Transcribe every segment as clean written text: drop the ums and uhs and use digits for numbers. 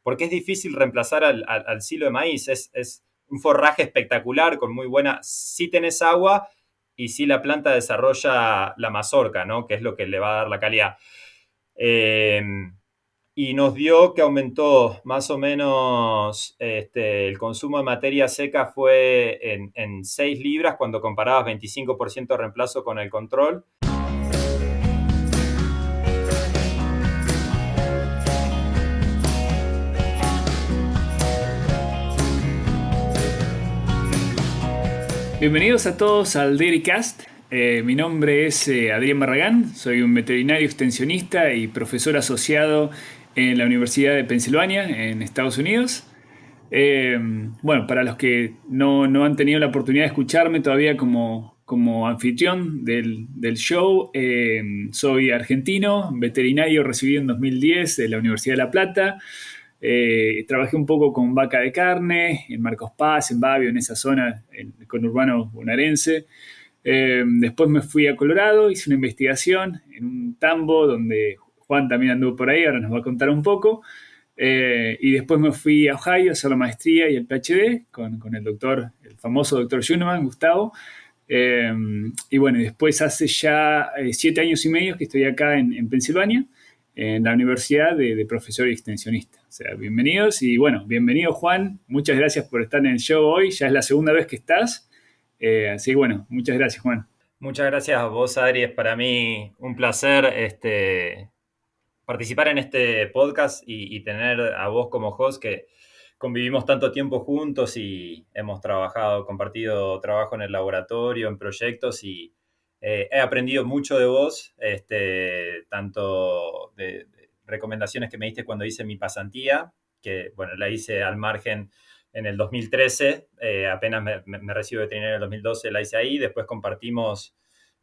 porque es difícil reemplazar al silo de maíz. Es un forraje espectacular, con muy buena... Si tenés agua y si la planta desarrolla la mazorca, ¿no? Que es lo que le va a dar la calidad. Eh, y nos dio que aumentó más o menos el consumo de materia seca fue en 6 libras cuando comparabas 25% de reemplazo con el control. Bienvenidos a todos al DairyCast. Mi nombre es Adrián Barragán, soy un veterinario extensionista y profesor asociado en la Universidad de Pensilvania, en Estados Unidos. Eh, bueno, para los que no han tenido la oportunidad de escucharme todavía como anfitrión del show, soy argentino, veterinario recibido en 2010 de la Universidad de La Plata. Trabajé un poco con vaca de carne, en Marcos Paz, en Babio, en esa zona, en el conurbano bonaerense. Después me fui a Colorado, hice una investigación en un tambo donde Juan también anduvo por ahí, ahora nos va a contar un poco. Y después me fui a Ohio a hacer la maestría y el PhD con el doctor, el famoso doctor Schunemann, Gustavo. Eh, y bueno, después hace ya 7 años y medio que estoy acá en Pensilvania, en la universidad de profesor y extensionista. O sea, bienvenidos y bueno, bienvenido Juan, muchas gracias por estar en el show hoy, ya es la segunda vez que estás. Así que bueno, muchas gracias Juan. Muchas gracias a vos, Adri. Es para mí un placer participar en este podcast y tener a vos como host, que convivimos tanto tiempo juntos y hemos compartido trabajo en el laboratorio, en proyectos, y he aprendido mucho de vos, tanto de recomendaciones que me diste cuando hice mi pasantía, que bueno, la hice al margen en el 2013, apenas me recibo de veterinario en el 2012, la hice ahí. Después compartimos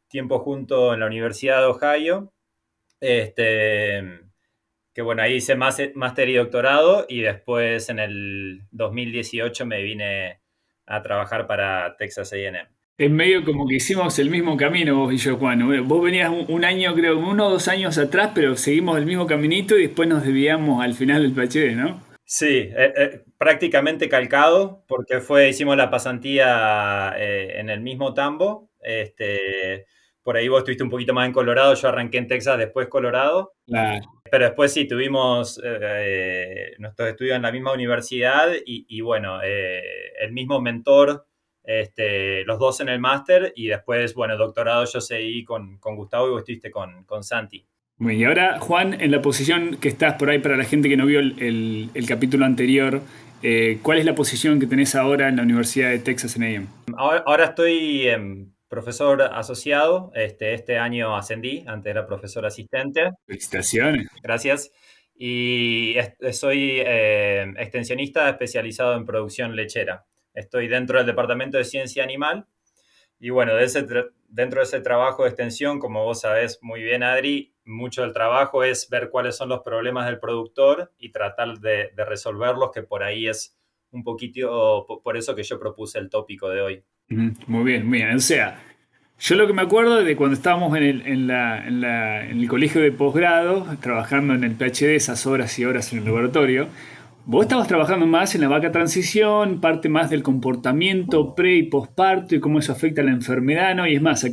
tiempo junto en la Universidad de Ohio, que bueno, ahí hice máster y doctorado, y después en el 2018 me vine a trabajar para Texas A&M. Es medio como que hicimos el mismo camino vos y yo, Juan. Vos venías un año, creo, 1 o 2 años atrás, pero seguimos el mismo caminito y después nos desviamos al final del PhD, ¿no? Sí, prácticamente calcado, porque hicimos la pasantía en el mismo tambo. Por ahí vos estuviste un poquito más en Colorado, yo arranqué en Texas, después Colorado. Claro. Pero después sí, tuvimos nuestros estudios en la misma universidad y bueno, el mismo mentor, los dos en el máster, y después, bueno, doctorado yo seguí con Gustavo, y vos estuviste con Santi. Bueno, y ahora, Juan, en la posición que estás por ahí para la gente que no vio el capítulo anterior, ¿cuál es la posición que tenés ahora en la Universidad de Texas A&M? Ahora estoy profesor asociado, este año ascendí, antes era profesor asistente. Felicitaciones. Gracias. Y soy extensionista especializado en producción lechera. Estoy dentro del Departamento de Ciencia Animal. Y bueno, dentro de ese trabajo de extensión, como vos sabés muy bien, Adri, mucho del trabajo es ver cuáles son los problemas del productor y tratar de resolverlos, que por ahí es un poquito por eso que yo propuse el tópico de hoy. Ujú, muy bien, muy bien. O sea, yo lo que me acuerdo de cuando estábamos en el colegio de posgrado, trabajando en el PhD, esas horas y horas en el laboratorio, vos estabas trabajando más en la vaca transición, parte más del comportamiento pre y posparto y cómo eso afecta a la enfermedad, ¿no? Y es más,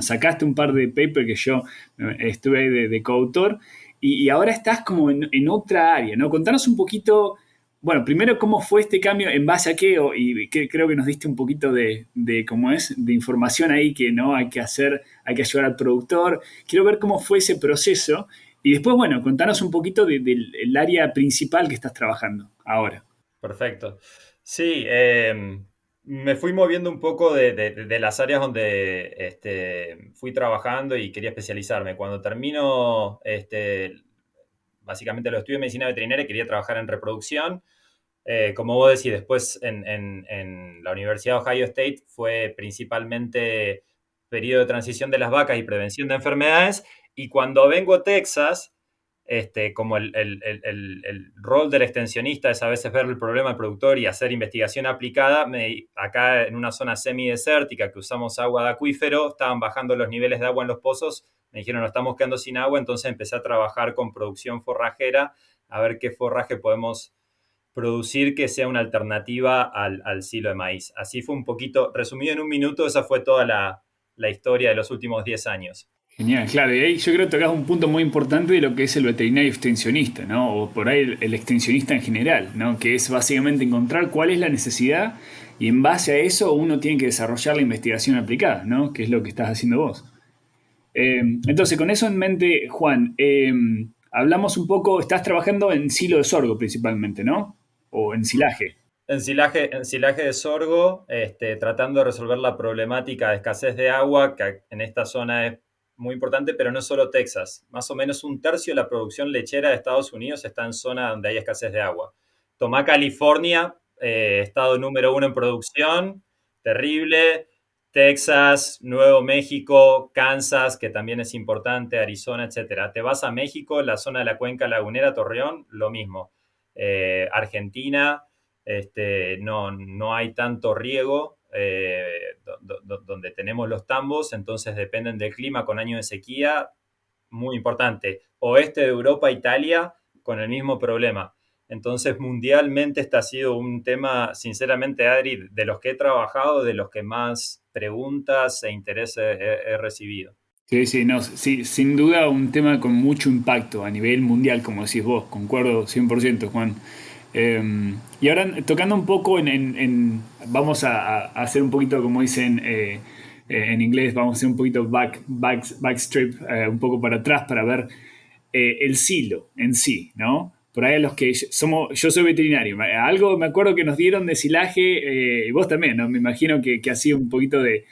sacaste un par de papers que yo estuve ahí de coautor y ahora estás como en otra área, ¿no? Contanos un poquito, bueno, primero cómo fue este cambio, en base a qué, y que creo que nos diste un poquito de cómo es, de información ahí que no hay que hacer, hay que ayudar al productor. Quiero ver cómo fue ese proceso y después, bueno, contanos un poquito del área principal que estás trabajando ahora. Perfecto. Sí, me fui moviendo un poco de las áreas donde fui trabajando y quería especializarme. Cuando termino, básicamente los estudios de medicina veterinaria, quería trabajar en reproducción. Como vos decís, después en la Universidad de Ohio State fue principalmente periodo de transición de las vacas y prevención de enfermedades. Y cuando vengo a Texas, como el rol del extensionista es a veces ver el problema del productor y hacer investigación aplicada, acá en una zona semidesértica que usamos agua de acuífero, estaban bajando los niveles de agua en los pozos, me dijeron, nos estamos quedando sin agua, entonces empecé a trabajar con producción forrajera a ver qué forraje podemos producir que sea una alternativa al silo de maíz. Así fue un poquito, resumido en un minuto, esa fue toda la historia de los últimos 10 años. Genial, claro. Y ahí yo creo que tocas un punto muy importante de lo que es el veterinario extensionista, ¿no? O por ahí el extensionista en general, ¿no? Que es básicamente encontrar cuál es la necesidad y en base a eso uno tiene que desarrollar la investigación aplicada, ¿no? Que es lo que estás haciendo vos. Entonces, con eso en mente, Juan, hablamos un poco, estás trabajando en silo de sorgo principalmente, ¿no? O en silaje. Ensilaje de sorgo, tratando de resolver la problemática de escasez de agua, que en esta zona es muy importante, pero no solo Texas. Más o menos un tercio de la producción lechera de Estados Unidos está en zona donde hay escasez de agua. Tomá California, estado número uno en producción, terrible. Texas, Nuevo México, Kansas, que también es importante, Arizona, etcétera. Te vas a México, la zona de la cuenca lagunera, Torreón, lo mismo. Argentina, no hay tanto riego donde tenemos los tambos, entonces dependen del clima con años de sequía, muy importante. Oeste de Europa, Italia, con el mismo problema. Entonces, mundialmente este ha sido un tema, sinceramente, Adri, de los que he trabajado, de los que más preguntas e interés he recibido. Sí, sí, no, sí, sin duda un tema con mucho impacto a nivel mundial, como decís vos, concuerdo 100%, Juan. Y ahora tocando un poco vamos a hacer un poquito, como dicen en inglés, vamos a hacer un poquito backstrip, un poco para atrás para ver el silo en sí, ¿no? Por ahí a los que somos, yo soy veterinario, algo me acuerdo que nos dieron de silaje, y vos también, ¿no? Me imagino que ha sido un poquito de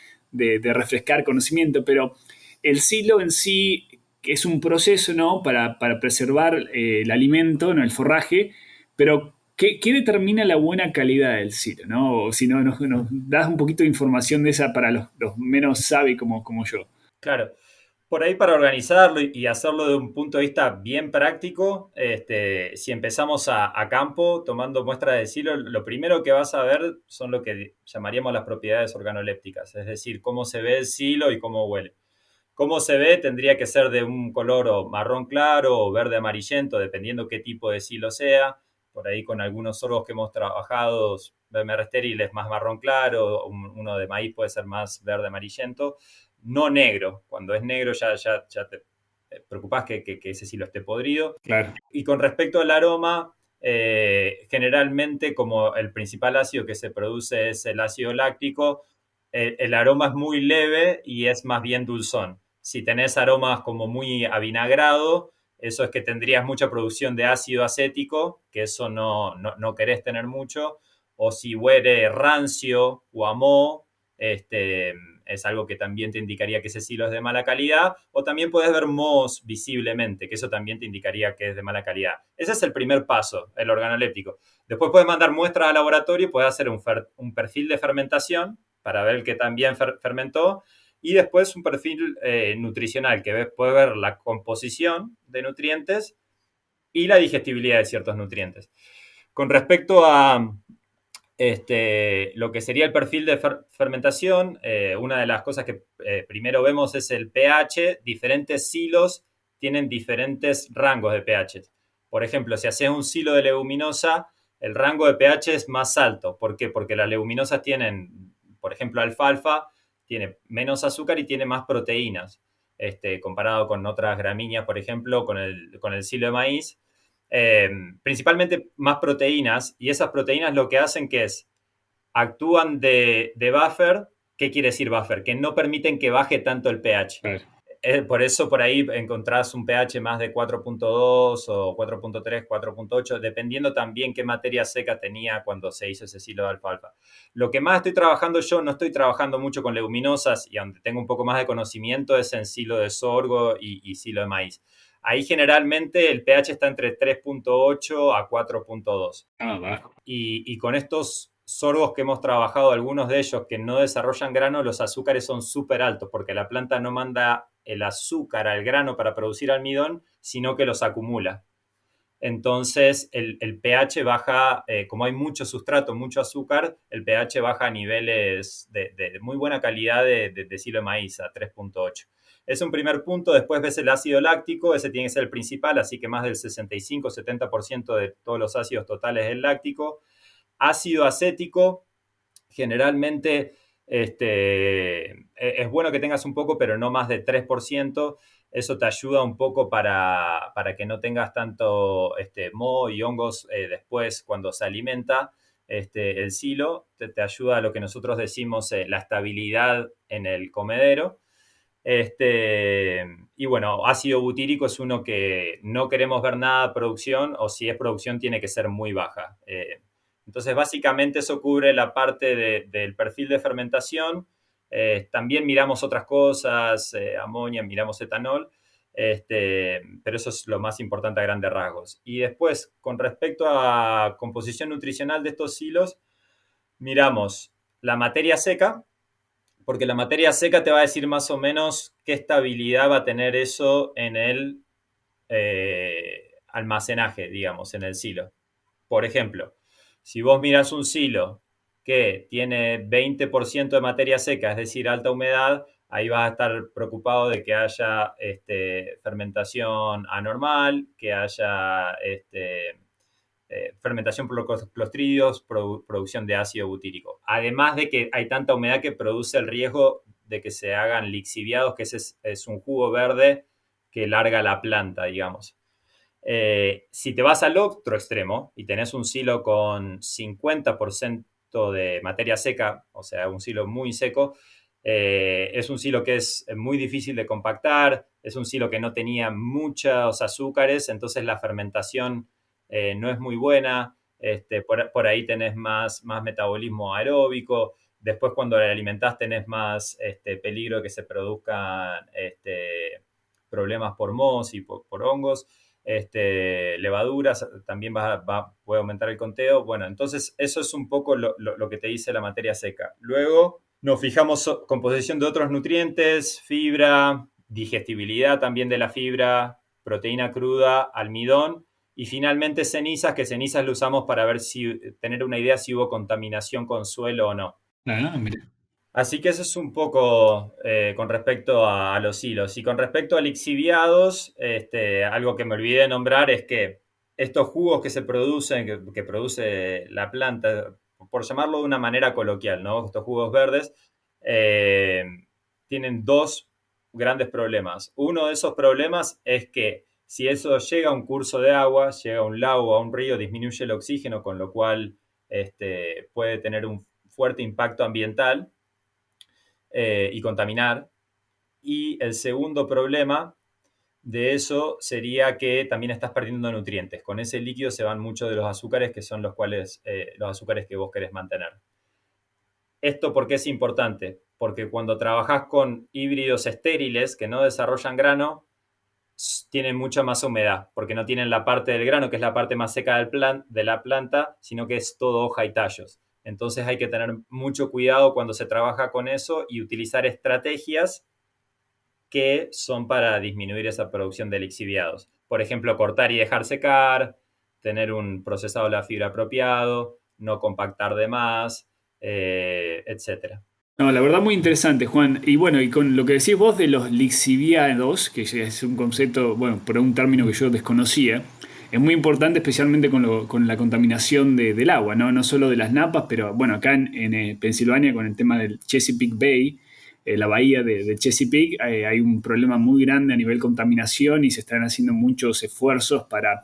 refrescar conocimiento, pero el silo en sí es un proceso, ¿no? Para preservar el alimento, ¿no? El forraje, pero ¿qué determina la buena calidad del silo, ¿no? O si no, nos das un poquito de información de esa para los menos sabios como yo. Claro, por ahí para organizarlo y hacerlo de un punto de vista bien práctico, si empezamos a campo tomando muestras de silo, lo primero que vas a ver son lo que llamaríamos las propiedades organolépticas, es decir, cómo se ve el silo y cómo huele. Cómo se ve tendría que ser de un color o marrón claro o verde amarillento, dependiendo qué tipo de silo sea. Por ahí con algunos sorgos que hemos trabajado, BMR estéril es más marrón claro, uno de maíz puede ser más verde amarillento. No negro, cuando es negro ya te preocupás que ese silo esté podrido. Claro. Y con respecto al aroma, generalmente como el principal ácido que se produce es el ácido láctico, el aroma es muy leve y es más bien dulzón. Si tenés aromas como muy avinagrado, eso es que tendrías mucha producción de ácido acético, que eso no querés tener mucho. O si huele rancio o a moho, es algo que también te indicaría que ese silo es de mala calidad. O también puedes ver mohos visiblemente, que eso también te indicaría que es de mala calidad. Ese es el primer paso, el organoléptico. Después puedes mandar muestras al laboratorio y puedes hacer un perfil de fermentación para ver que también fermentó. Y después un perfil nutricional, que puede ver la composición de nutrientes y la digestibilidad de ciertos nutrientes. Con respecto a lo que sería el perfil de fermentación, una de las cosas que primero vemos es el pH. Diferentes silos tienen diferentes rangos de pH. Por ejemplo, si haces un silo de leguminosa, el rango de pH es más alto. ¿Por qué? Porque las leguminosas tienen, por ejemplo, alfalfa, tiene menos azúcar y tiene más proteínas, comparado con otras gramíneas, por ejemplo, con el silo de maíz. Principalmente más proteínas, y esas proteínas lo que hacen que es, actúan de buffer. ¿Qué quiere decir buffer? Que no permiten que baje tanto el pH. Claro. Por eso por ahí encontrás un pH más de 4.2 o 4.3, 4.8, dependiendo también qué materia seca tenía cuando se hizo ese silo de alfalfa. Lo que más estoy trabajando yo, no estoy trabajando mucho con leguminosas y donde tengo un poco más de conocimiento es en silo de sorgo y silo de maíz. Ahí generalmente el pH está entre 3.8 a 4.2. Ah, bajo. Y con estos sorgos que hemos trabajado, algunos de ellos que no desarrollan grano, los azúcares son súper altos porque la planta no manda el azúcar al grano para producir almidón, sino que los acumula. Entonces el pH baja, como hay mucho sustrato, mucho azúcar, el pH baja a niveles de muy buena calidad de silo de maíz, a 3.8. Es un primer punto. Después ves el ácido láctico, ese tiene que ser el principal, así que más del 65-70% de todos los ácidos totales es el láctico. Ácido acético, generalmente es bueno que tengas un poco, pero no más de 3%. Eso te ayuda un poco para que no tengas tanto moho y hongos después cuando se alimenta el silo. Te ayuda a lo que nosotros decimos la estabilidad en el comedero. Y bueno, ácido butírico es uno que no queremos ver nada de producción, o si es producción tiene que ser muy baja. Entonces, básicamente eso cubre la parte del perfil de fermentación. También miramos otras cosas, amonia, miramos etanol, pero eso es lo más importante a grandes rasgos. Y después, con respecto a composición nutricional de estos silos, miramos la materia seca, porque la materia seca te va a decir más o menos qué estabilidad va a tener eso en el almacenaje, digamos, en el silo. Por ejemplo, si vos miras un silo que tiene 20% de materia seca, es decir, alta humedad, ahí vas a estar preocupado de que haya fermentación anormal, que haya fermentación por los clostridios, producción de ácido butírico. Además de que hay tanta humedad que produce el riesgo de que se hagan lixiviados, que ese es un jugo verde que larga la planta, digamos. Si te vas al otro extremo y tenés un silo con 50% de materia seca, o sea, un silo muy seco, es un silo que es muy difícil de compactar, es un silo que no tenía muchos azúcares, entonces la fermentación no es muy buena. Por ahí tenés más metabolismo aeróbico. Después, cuando le alimentás, tenés más peligro de que se produzcan problemas por mohos y por hongos. Levaduras, también puede aumentar el conteo. Bueno, entonces eso es un poco lo que te dice la materia seca. Luego nos fijamos composición de otros nutrientes, fibra, digestibilidad también de la fibra, proteína cruda, almidón y finalmente cenizas, que cenizas lo usamos para ver si tener una idea si hubo contaminación con suelo o no. Ah, mira. Así que eso es un poco con respecto a los hilos. Y con respecto a lixiviados, algo que me olvidé de nombrar es que estos jugos que se producen, que produce la planta, por llamarlo de una manera coloquial, ¿no? Estos jugos verdes, eh, tienen dos grandes problemas. Uno de esos problemas es que si eso llega a un curso de agua, llega a un lago o a un río, disminuye el oxígeno, con lo cual puede tener un fuerte impacto ambiental y contaminar. Y el segundo problema de eso sería que también estás perdiendo nutrientes. Con ese líquido se van muchos de los azúcares que son los azúcares que vos querés mantener. ¿Esto por qué es importante? Porque cuando trabajás con híbridos estériles que no desarrollan grano, tienen mucha más humedad, porque no tienen la parte del grano, que es la parte más seca de la planta, sino que es todo hoja y tallos. Entonces hay que tener mucho cuidado cuando se trabaja con eso y utilizar estrategias que son para disminuir esa producción de lixiviados. Por ejemplo, cortar y dejar secar, tener un procesado de la fibra apropiado, no compactar de más, etc. No, la verdad muy interesante, Juan. Y bueno, y con lo que decís vos de los lixiviados, que ya es un concepto, bueno, por un término que yo desconocía, es muy importante especialmente con la contaminación del agua, ¿no? No solo de las napas, pero bueno, acá en Pensilvania con el tema del Chesapeake Bay, la bahía de Chesapeake, hay un problema muy grande a nivel contaminación y se están haciendo muchos esfuerzos para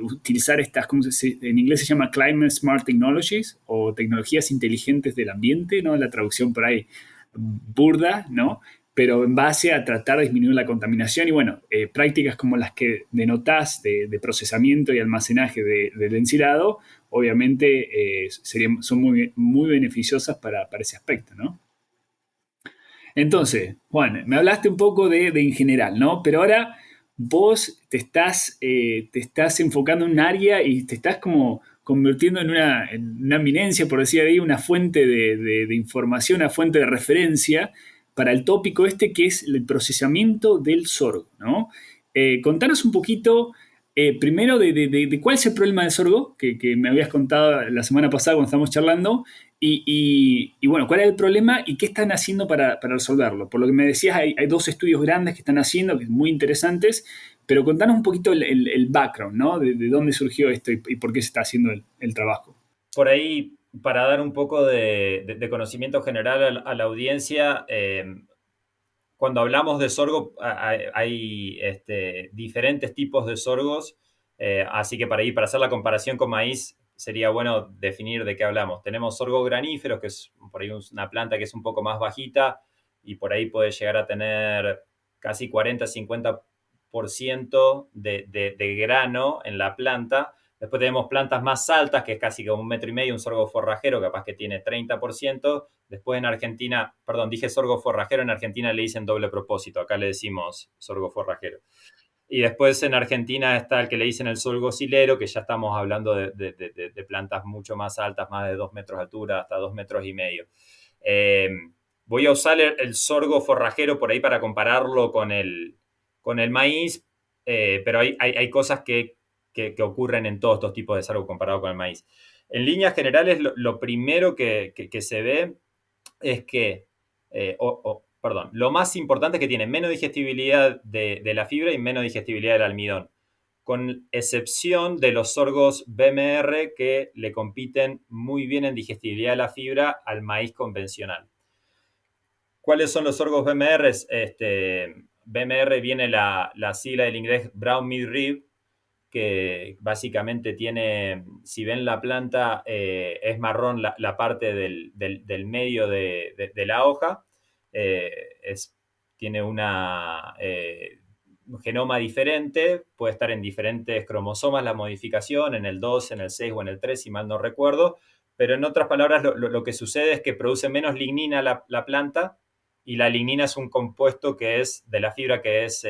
utilizar estas, en inglés se llama Climate Smart Technologies o tecnologías inteligentes del ambiente, ¿no? La traducción por ahí burda, ¿no? Pero en base a tratar de disminuir la contaminación y bueno, prácticas como las que denotás de procesamiento y almacenaje del ensilado, obviamente son muy beneficiosas para ese aspecto, ¿no? Entonces, Juan, me hablaste un poco de en general, ¿no? Pero ahora vos te estás enfocando en un área y te estás como convirtiendo en una eminencia, por decir ahí, una fuente de información, una fuente de referencia para el tópico este que es el procesamiento del sorgo, ¿no? Contanos un poquito Primero, de cuál es el problema del sorgo, que me habías contado la semana pasada cuando estábamos charlando, y bueno, cuál es el problema y qué están haciendo para resolverlo. Por lo que me decías, hay dos estudios grandes que están haciendo, que son muy interesantes, pero contanos un poquito el background, ¿no? De dónde surgió esto y por qué se está haciendo el trabajo. Por ahí, para dar un poco de conocimiento general a la audiencia, cuando hablamos de sorgo, hay diferentes tipos de sorgos, así que para hacer la comparación con maíz, sería bueno definir de qué hablamos. Tenemos sorgo graníferos, que es por ahí una planta que es un poco más bajita y por ahí puede llegar a tener casi 40-50% de grano en la planta. Después tenemos plantas más altas, que es casi como 1,5 metros, un sorgo forrajero, capaz que tiene 30%. Después en Argentina, perdón, dije sorgo forrajero, en Argentina le dicen doble propósito, acá le decimos sorgo forrajero. Y después en Argentina está el que le dicen el sorgo silero, que ya estamos hablando de plantas mucho más altas, más de 2 metros de altura, hasta 2,5 metros. Eh, Voy a usar el sorgo forrajero por ahí para compararlo con el maíz, pero hay cosas que ocurren en todos estos tipos de sorgo comparado con el maíz. En líneas generales, lo primero que se ve es que, perdón, lo más importante es que tiene menos digestibilidad de la fibra y menos digestibilidad del almidón, con excepción de los sorgos BMR que le compiten muy bien en digestibilidad de la fibra al maíz convencional. ¿Cuáles son los sorgos BMR? BMR viene la sigla del inglés Brown Mid Rib, que básicamente tiene, si ven la planta, es marrón la parte del medio de la hoja, eh, tiene un genoma diferente, puede estar en diferentes cromosomas la modificación, en el 2, en el 6 o en el 3, si mal no recuerdo, pero en otras palabras lo que sucede es que produce menos lignina la planta, y la lignina es un compuesto que es de la fibra que es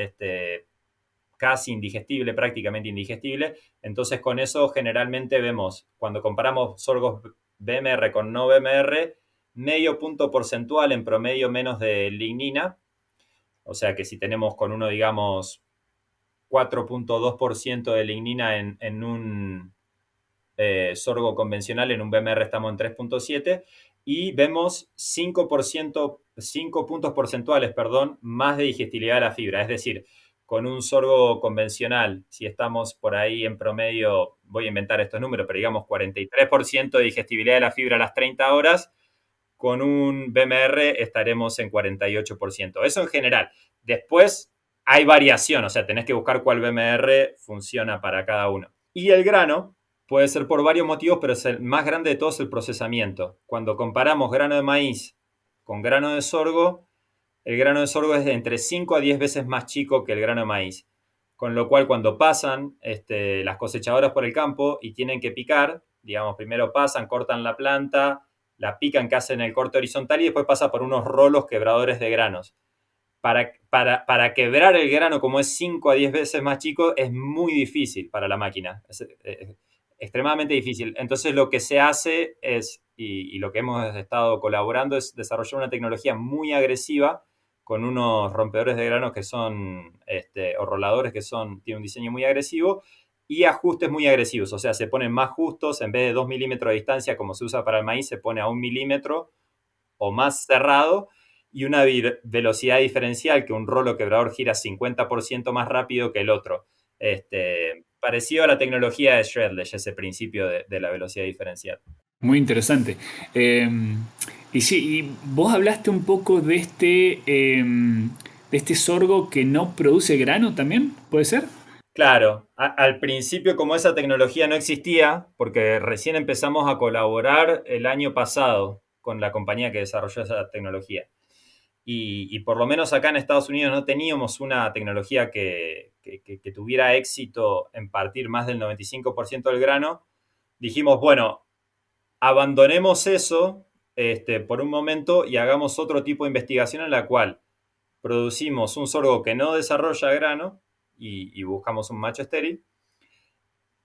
casi indigestible, prácticamente indigestible. Entonces con eso generalmente vemos, cuando comparamos sorgos BMR con no BMR, medio punto porcentual en promedio menos de lignina. O sea que si tenemos con uno, digamos, 4,2% de lignina en un sorgo convencional, en un BMR estamos en 3,7, y vemos 5 puntos porcentuales, perdón, más de digestibilidad de la fibra. Es decir, con un sorgo convencional, si estamos por ahí en promedio, voy a inventar estos números, pero digamos 43% de digestibilidad de la fibra a las 30 horas, con un BMR estaremos en 48%. Eso en general. Después hay variación, o sea, tenés que buscar cuál BMR funciona para cada uno. Y el grano puede ser por varios motivos, pero es el más grande de todos, el procesamiento. Cuando comparamos grano de maíz con grano de sorgo, el grano de sorgo es de entre 5 a 10 veces más chico que el grano de maíz. Con lo cual, cuando pasan las cosechadoras por el campo y tienen que picar, digamos, primero pasan, cortan la planta, la pican que hacen el corte horizontal y después pasa por unos rolos quebradores de granos. Para quebrar el grano, como es 5 a 10 veces más chico, es muy difícil para la máquina. Es extremadamente difícil. Entonces lo que se hace es, y lo que hemos estado colaborando, es desarrollar una tecnología muy agresiva con unos rompedores de granos que son, o roladores que tienen un diseño muy agresivo y ajustes muy agresivos. O sea, se ponen más justos, en vez de 2 milímetros de distancia como se usa para el maíz, se pone a 1 milímetro o más cerrado, y una velocidad diferencial, que un rolo quebrador gira 50% más rápido que el otro. Parecido a la tecnología de Shredless, ese principio de la velocidad diferencial. Muy interesante. Eh, y sí, y vos hablaste un poco de este sorgo que no produce grano también, ¿puede ser? Claro, al principio, como esa tecnología no existía, porque recién empezamos a colaborar el año pasado con la compañía que desarrolló esa tecnología. Y por lo menos acá en Estados Unidos no teníamos una tecnología que tuviera éxito en partir más del 95% del grano. Dijimos, bueno, abandonemos eso por un momento y hagamos otro tipo de investigación en la cual producimos un sorgo que no desarrolla grano y buscamos un macho estéril,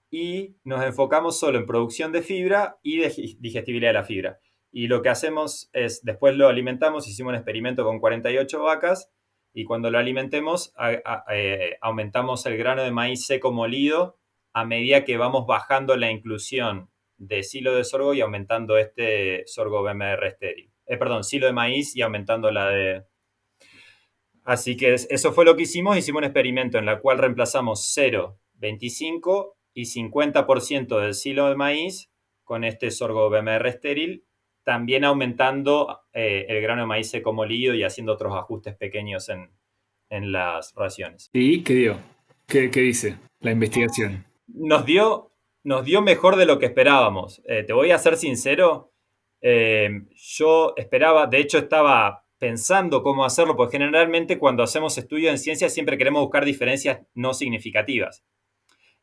y nos enfocamos solo en producción de fibra y de digestibilidad de la fibra. Y lo que hacemos es, después lo alimentamos, hicimos un experimento con 48 vacas, y cuando lo alimentemos aumentamos el grano de maíz seco molido a medida que vamos bajando la inclusión de silo de sorgo y aumentando este sorgo BMR estéril. Perdón, silo de maíz y aumentando la de... Así que eso fue lo que hicimos. Hicimos un experimento en el cual reemplazamos 0, 25 y 50% del silo de maíz con este sorgo BMR estéril, también aumentando el grano de maíz seco molido y haciendo otros ajustes pequeños en las raciones. ¿Y qué dio? ¿Qué dice la investigación? Nos dio, nos dio mejor de lo que esperábamos. Te voy a ser sincero, yo esperaba, de hecho estaba pensando cómo hacerlo, porque generalmente cuando hacemos estudios en ciencia siempre queremos buscar diferencias no significativas.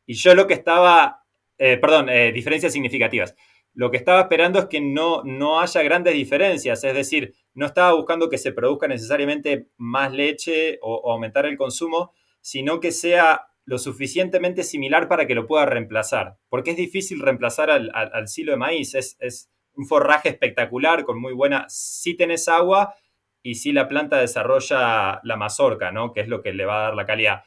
Y yo lo que estaba, diferencias significativas. Lo que estaba esperando es que no haya grandes diferencias, es decir, no estaba buscando que se produzca necesariamente más leche o aumentar el consumo, sino que sea lo suficientemente similar para que lo pueda reemplazar. Porque es difícil reemplazar al silo de maíz, es un forraje espectacular, con muy buena... Si tenés agua y si la planta desarrolla la mazorca, ¿no? Que es lo que le va a dar la calidad.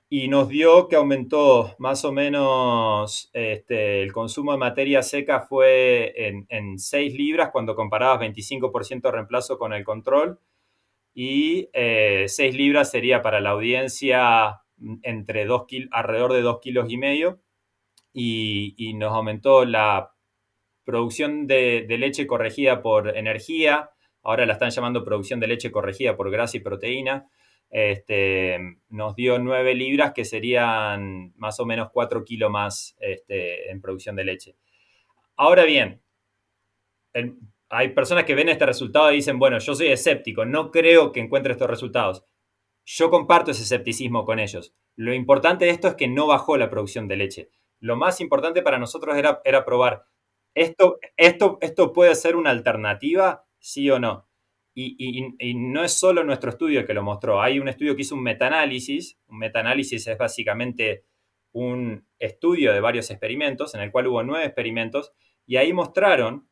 Y nos dio que aumentó más o menos el consumo de materia seca fue en 6 libras cuando comparabas 25% de reemplazo con el control y 6 libras sería para la audiencia entre alrededor de 2,5 kilos y nos aumentó la producción de leche corregida por energía, ahora la están llamando producción de leche corregida por grasa y proteína, nos dio 9 libras, que serían más o menos 4 kilos más en producción de leche. Ahora bien, hay personas que ven este resultado y dicen, bueno, yo soy escéptico, no creo que encuentre estos resultados. Yo comparto ese escepticismo con ellos. Lo importante de esto es que no bajó la producción de leche. Lo más importante para nosotros era probar, ¿esto puede ser una alternativa? ¿Sí o no? Y no es solo nuestro estudio el que lo mostró. Hay un estudio que hizo un metaanálisis. Un metaanálisis es básicamente un estudio de varios experimentos, en el cual hubo 9 experimentos, y ahí mostraron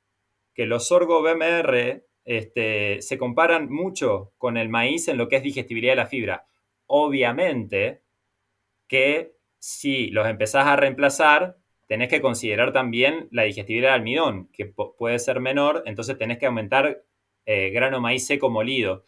que los sorgo BMR se comparan mucho con el maíz en lo que es digestibilidad de la fibra. Obviamente que si los empezás a reemplazar, tenés que considerar también la digestibilidad del almidón, que puede ser menor, entonces tenés que aumentar grano maíz seco molido.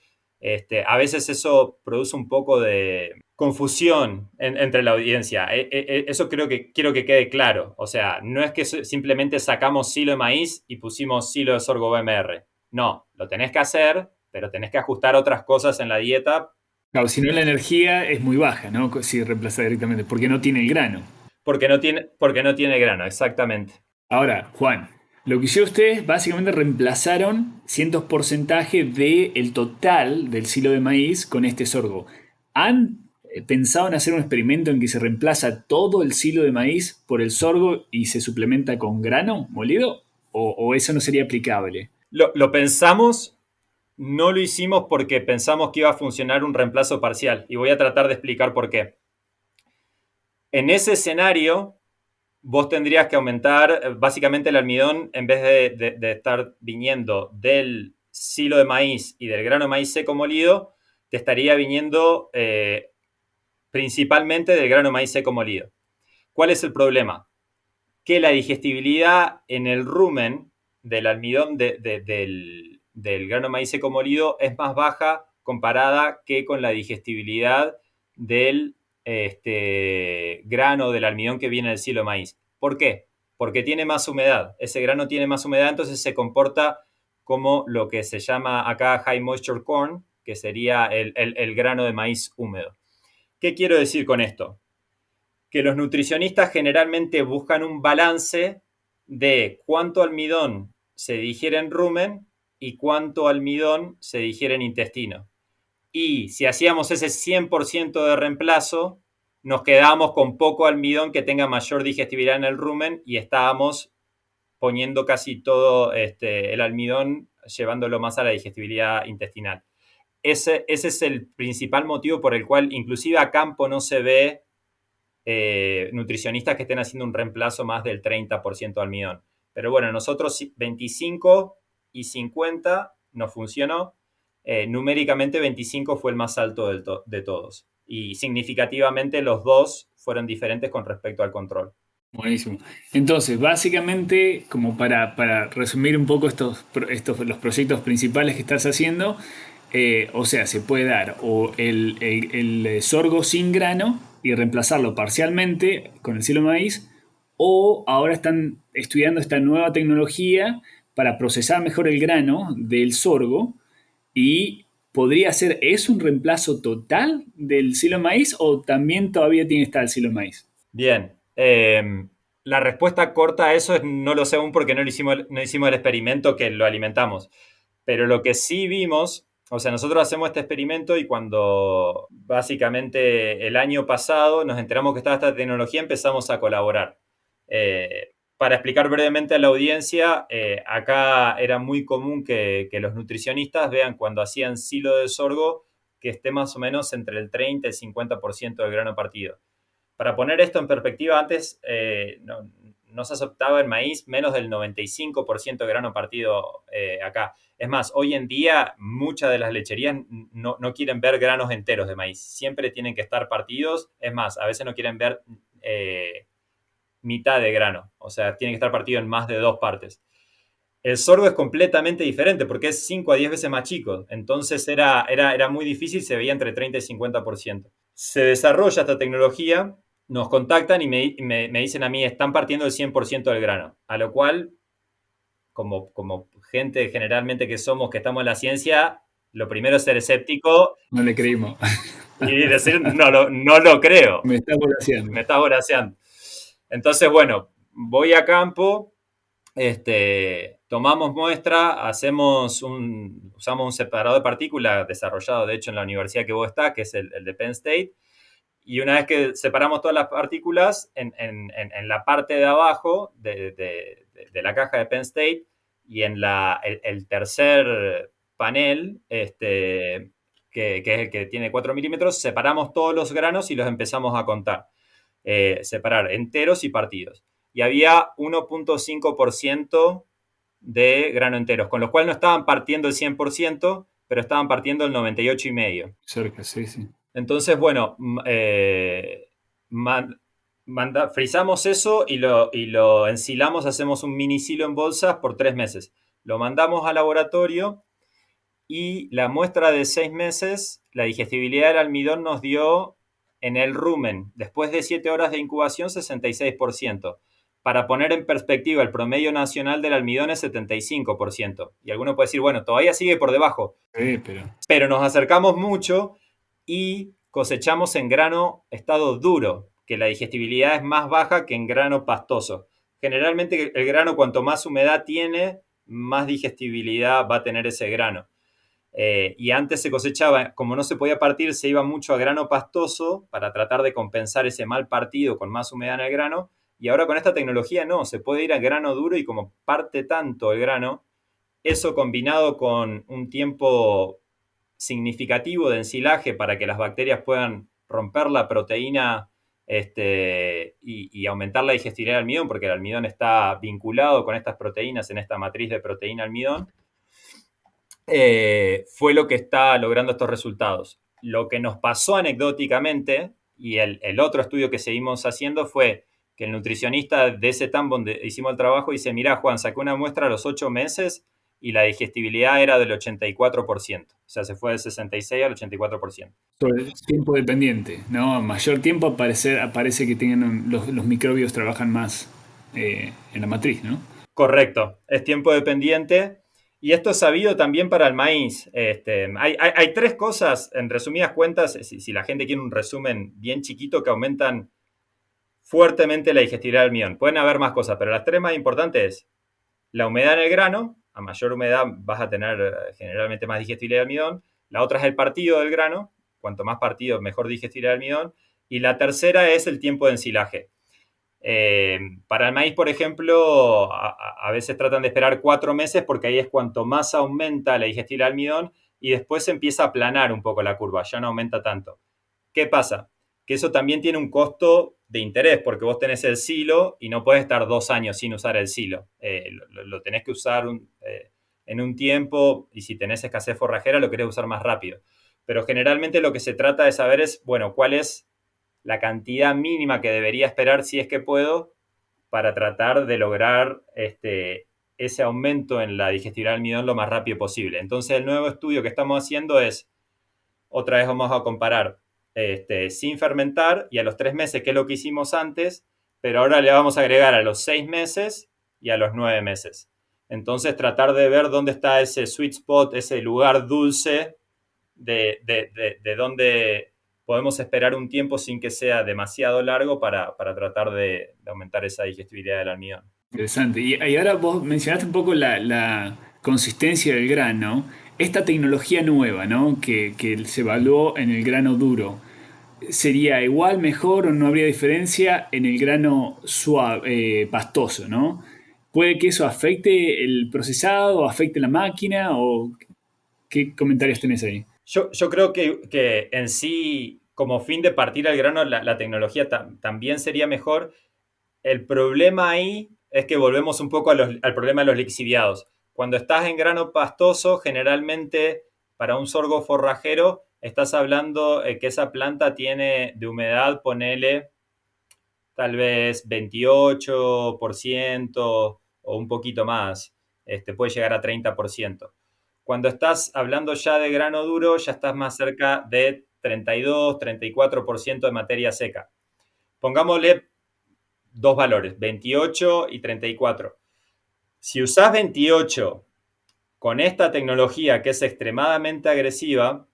A veces eso produce un poco de confusión entre la audiencia. Eso quiero que quede claro. O sea, no es que simplemente sacamos silo de maíz y pusimos silo de sorgo BMR. No, lo tenés que hacer, pero tenés que ajustar otras cosas en la dieta Claro, si no la energía es muy baja, ¿no? Si reemplaza directamente, porque no tiene el grano. porque no tiene grano, exactamente. Ahora, Juan, lo que hicieron ustedes básicamente reemplazaron cientos porcentajes del total del silo de maíz con este sorgo. ¿Han pensado en hacer un experimento en que se reemplaza todo el silo de maíz por el sorgo y se suplementa con grano molido? ¿O eso no sería aplicable? Lo pensamos, no lo hicimos porque pensamos que iba a funcionar un reemplazo parcial y voy a tratar de explicar por qué. En ese escenario, vos tendrías que aumentar básicamente el almidón, en vez de estar viniendo del silo de maíz y del grano de maíz seco molido, te estaría viniendo principalmente del grano de maíz seco molido. ¿Cuál es el problema? Que la digestibilidad en el rumen del almidón del grano de maíz seco molido es más baja comparada que con la digestibilidad del grano del almidón que viene del silo de maíz. ¿Por qué? Porque tiene más humedad. Ese grano tiene más humedad, entonces se comporta como lo que se llama acá high moisture corn, que sería el grano de maíz húmedo. ¿Qué quiero decir con esto? Que los nutricionistas generalmente buscan un balance de cuánto almidón se digiere en rumen y cuánto almidón se digiere en intestino. Y si hacíamos ese 100% de reemplazo, nos quedábamos con poco almidón que tenga mayor digestibilidad en el rumen y estábamos poniendo casi todo el almidón, llevándolo más a la digestibilidad intestinal. Ese es el principal motivo por el cual inclusive a campo no se ve nutricionistas que estén haciendo un reemplazo más del 30% de almidón. Pero bueno, nosotros 25 y 50 nos funcionó. numéricamente 25 fue el más alto de todos. Y significativamente los dos fueron diferentes con respecto al control. Buenísimo. Entonces, básicamente, como para resumir un poco los proyectos principales que estás haciendo, o sea, se puede dar o el sorgo sin grano y reemplazarlo parcialmente con el silo maíz, o ahora están estudiando esta nueva tecnología para procesar mejor el grano del sorgo y podría ser, ¿es un reemplazo total del silo maíz o también todavía tiene que estar el silo maíz? Bien. La respuesta corta a eso es no lo sé aún porque no hicimos el experimento que lo alimentamos. Pero lo que sí vimos, o sea, nosotros hacemos este experimento y cuando básicamente el año pasado nos enteramos que estaba esta tecnología, empezamos a colaborar. Para explicar brevemente a la audiencia, acá era muy común que los nutricionistas vean cuando hacían silo de sorgo que esté más o menos entre el 30 y el 50% del grano partido. Para poner esto en perspectiva, antes no se aceptaba el maíz menos del 95% de grano partido acá. Es más, hoy en día muchas de las lecherías no quieren ver granos enteros de maíz. Siempre tienen que estar partidos. Es más, a veces no quieren ver mitad de grano. O sea, tiene que estar partido en más de dos partes. El sorgo es completamente diferente porque es 5 a 10 veces más chico. Entonces era muy difícil, se veía entre 30 y 50%. Se desarrolla esta tecnología, nos contactan y me dicen a mí, están partiendo el 100% del grano. A lo cual, como gente generalmente que somos, que estamos en la ciencia, lo primero es ser escéptico No le creímos. y decir, no lo creo, Me está me volaseando. estás voraciando. Entonces, bueno, voy a campo, tomamos muestra, usamos un separador de partículas desarrollado, de hecho, en la universidad que vos estás, que es el de Penn State, y una vez que separamos todas las partículas, en la parte de abajo de la caja de Penn State y en el tercer panel, que es el que tiene 4 milímetros, separamos todos los granos y los empezamos a contar. Separar enteros y partidos. Y había 1.5% de grano enteros, con lo cual no estaban partiendo el 100%, pero estaban partiendo el 98,5%. Cerca, sí, sí. Entonces, bueno, frizamos eso y lo ensilamos, hacemos un mini silo en bolsas por 3 meses. Lo mandamos al laboratorio y la muestra de 6 meses, la digestibilidad del almidón nos dio en el rumen, después de 7 horas de incubación, 66%. Para poner en perspectiva, el promedio nacional del almidón es 75%. Y alguno puede decir, bueno, todavía sigue por debajo, Sí, pero pero nos acercamos mucho y cosechamos en grano estado duro, que la digestibilidad es más baja que en grano pastoso. Generalmente el grano, cuanto más humedad tiene, más digestibilidad va a tener ese grano. Y antes se cosechaba, como no se podía partir, se iba mucho a grano pastoso para tratar de compensar ese mal partido con más humedad en el grano. Y ahora con esta tecnología no, se puede ir a grano duro y como parte tanto el grano, eso combinado con un tiempo significativo de ensilaje para que las bacterias puedan romper la proteína y aumentar la digestibilidad del almidón, porque el almidón está vinculado con estas proteínas en esta matriz de proteína almidón, fue lo que está logrando estos resultados. Lo que nos pasó anecdóticamente, y el otro estudio que seguimos haciendo fue que el nutricionista de ese TAM donde hicimos el trabajo dice, mira Juan, saqué una muestra a los 8 meses y la digestibilidad era del 84%. O sea, se fue del 66 al 84%. sobre el tiempo dependiente, ¿no? A mayor tiempo aparece que tienen los microbios trabajan más en la matriz, ¿no? Correcto, es tiempo dependiente. Y esto es sabido también para el maíz. Hay tres cosas, en resumidas cuentas, si la gente quiere un resumen bien chiquito, que aumentan fuertemente la digestibilidad del almidón. Pueden haber más cosas, pero las tres más importantes es la humedad en el grano. A mayor humedad vas a tener generalmente más digestibilidad del almidón. La otra es el partido del grano. Cuanto más partido, mejor digestibilidad del almidón. Y la tercera es el tiempo de ensilaje. Para el maíz, por ejemplo, a veces tratan de esperar 4 meses porque ahí es cuanto más aumenta la digestibilidad del almidón y después se empieza a aplanar un poco la curva, ya no aumenta tanto. ¿Qué pasa? Que eso también tiene un costo de interés porque vos tenés el silo y no puedes estar 2 años sin usar el silo. Lo tenés que usar en un tiempo y si tenés escasez forrajera lo querés usar más rápido. Pero generalmente lo que se trata de saber es, bueno, cuál es la cantidad mínima que debería esperar si es que puedo para tratar de lograr ese aumento en la digestibilidad del almidón lo más rápido posible. Entonces el nuevo estudio que estamos haciendo es, otra vez vamos a comparar sin fermentar y a los 3 meses, que es lo que hicimos antes, pero ahora le vamos a agregar a los 6 meses y a los 9 meses. Entonces tratar de ver dónde está ese sweet spot, ese lugar dulce de dónde podemos esperar un tiempo sin que sea demasiado largo para tratar de aumentar esa digestibilidad del almidón. Interesante. Y ahora vos mencionaste un poco la consistencia del grano. Esta tecnología nueva, ¿no? Que se evaluó en el grano duro. ¿Sería igual, mejor o no habría diferencia en el grano suave, pastoso, ¿no? ¿Puede que eso afecte el procesado, afecte la máquina o qué comentarios tenés ahí? Yo creo que en sí, como fin de partir al grano, la tecnología también sería mejor. El problema ahí es que volvemos un poco al problema de los lixiviados. Cuando estás en grano pastoso, generalmente para un sorgo forrajero, estás hablando que esa planta tiene de humedad, ponele tal vez 28% o un poquito más. Puede llegar a 30%. Cuando estás hablando ya de grano duro, ya estás más cerca de 32-34% de materia seca. Pongámosle dos valores, 28 y 34. Si usás 28 con esta tecnología que es extremadamente agresiva,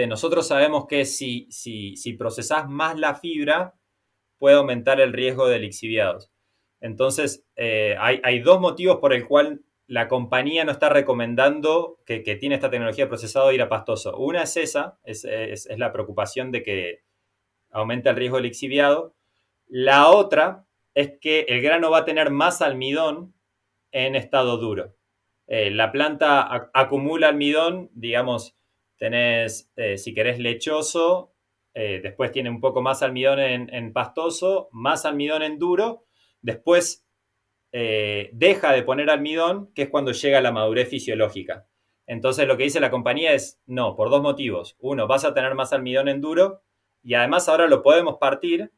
nosotros sabemos que si procesás más la fibra, puede aumentar el riesgo de lixiviados. Entonces, hay dos motivos por el cual la compañía no está recomendando que tiene esta tecnología de procesado ir a pastoso. Una es esa, es la preocupación de que aumenta el riesgo de lixiviado. La otra es que el grano va a tener más almidón en estado duro. La planta acumula almidón, digamos, tenés, si querés, lechoso, después tiene un poco más almidón en pastoso, más almidón en duro, después deja de poner almidón, que es cuando llega a la madurez fisiológica. Entonces lo que dice la compañía es, no, por dos motivos. Uno, vas a tener más almidón en duro y además ahora lo podemos partir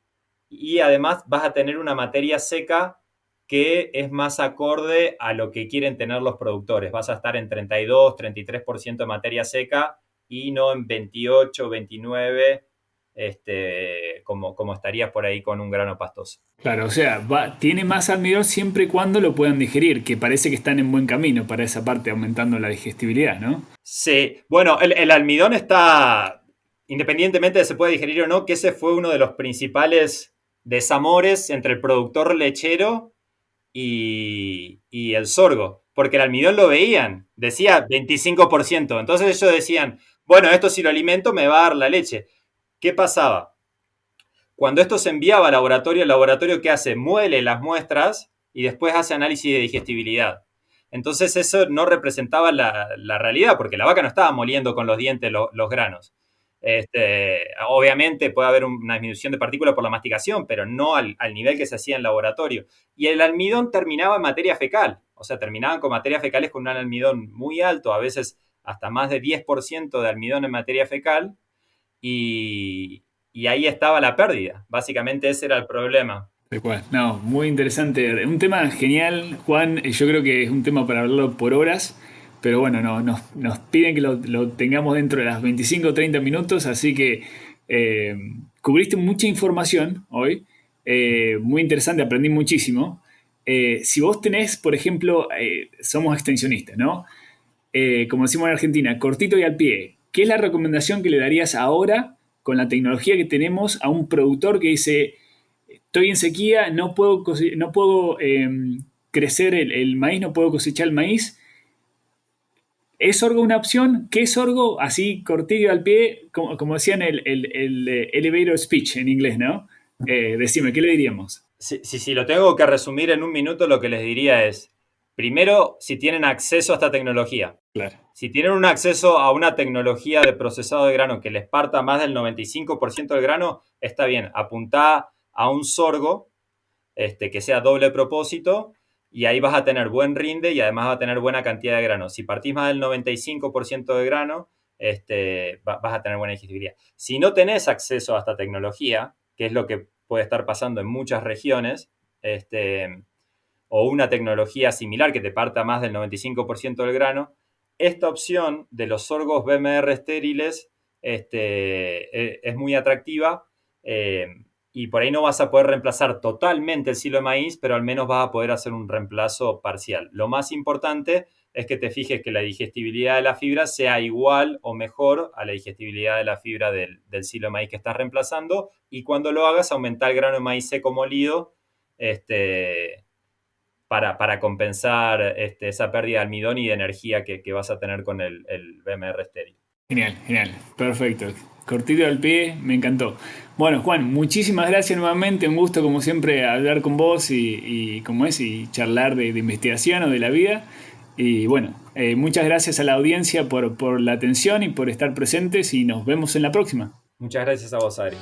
y además vas a tener una materia seca que es más acorde a lo que quieren tener los productores. Vas a estar en 32-33% de materia seca y no en 28, 29, como estarías por ahí con un grano pastoso. Claro, o sea, tiene más almidón siempre y cuando lo puedan digerir, que parece que están en buen camino para esa parte, aumentando la digestibilidad, ¿no? Sí, bueno, el almidón está, independientemente de si se puede digerir o no, que ese fue uno de los principales desamores entre el productor lechero y el sorgo, porque el almidón lo veían, decía 25%. Entonces ellos decían, bueno, esto si lo alimento me va a dar la leche. ¿Qué pasaba? Cuando esto se enviaba al laboratorio, el laboratorio ¿qué hace? Muele las muestras y después hace análisis de digestibilidad. Entonces eso no representaba la realidad, porque la vaca no estaba moliendo con los dientes los granos. Obviamente puede haber una disminución de partículas por la masticación, pero no al nivel que se hacía en laboratorio. Y el almidón terminaba en materia fecal, o sea, terminaban con materias fecales con un almidón muy alto, a veces hasta más de 10% de almidón en materia fecal, y ahí estaba la pérdida. Básicamente ese era el problema. Tal cual. No, muy interesante. Un tema genial, Juan. Yo creo que es un tema para hablarlo por horas, pero bueno, no, nos piden que lo tengamos dentro de las 25 o 30 minutos, así que eh, cubriste mucha información hoy. Muy interesante, aprendí muchísimo. Si vos tenés, por ejemplo, somos extensionistas, ¿no? Como decimos en Argentina, cortito y al pie. ¿Qué es la recomendación que le darías ahora con la tecnología que tenemos a un productor que dice, estoy en sequía, no puedo crecer el maíz, no puedo cosechar el maíz? ¿Es sorgo una opción? ¿Qué es sorgo? Así cortillo al pie, como decían el elevator speech en inglés, ¿no? Decime, ¿qué le diríamos? Si lo tengo que resumir en un minuto, lo que les diría es, primero, si tienen acceso a esta tecnología. Claro. Si tienen un acceso a una tecnología de procesado de grano que les parta más del 95% del grano, está bien, apuntá a un sorgo que sea doble propósito y ahí vas a tener buen rinde y además vas a tener buena cantidad de grano. Si partís más del 95% de grano, vas a tener buena digestibilidad. Si no tenés acceso a esta tecnología, que es lo que puede estar pasando en muchas regiones, o una tecnología similar que te parta más del 95% del grano, esta opción de los sorgos BMR estériles es muy atractiva, y por ahí no vas a poder reemplazar totalmente el silo de maíz, pero al menos vas a poder hacer un reemplazo parcial. Lo más importante es que te fijes que la digestibilidad de la fibra sea igual o mejor a la digestibilidad de la fibra del silo de maíz que estás reemplazando, y cuando lo hagas aumentar el grano de maíz seco molido, para compensar esa pérdida de almidón y de energía que vas a tener con el BMR estéril. Genial, genial, perfecto. Cortito al pie, me encantó. Bueno, Juan, muchísimas gracias nuevamente. Un gusto, como siempre, hablar con vos y charlar de investigación o de la vida. Y bueno, muchas gracias a la audiencia por la atención y por estar presentes y nos vemos en la próxima. Muchas gracias a vos, Adri.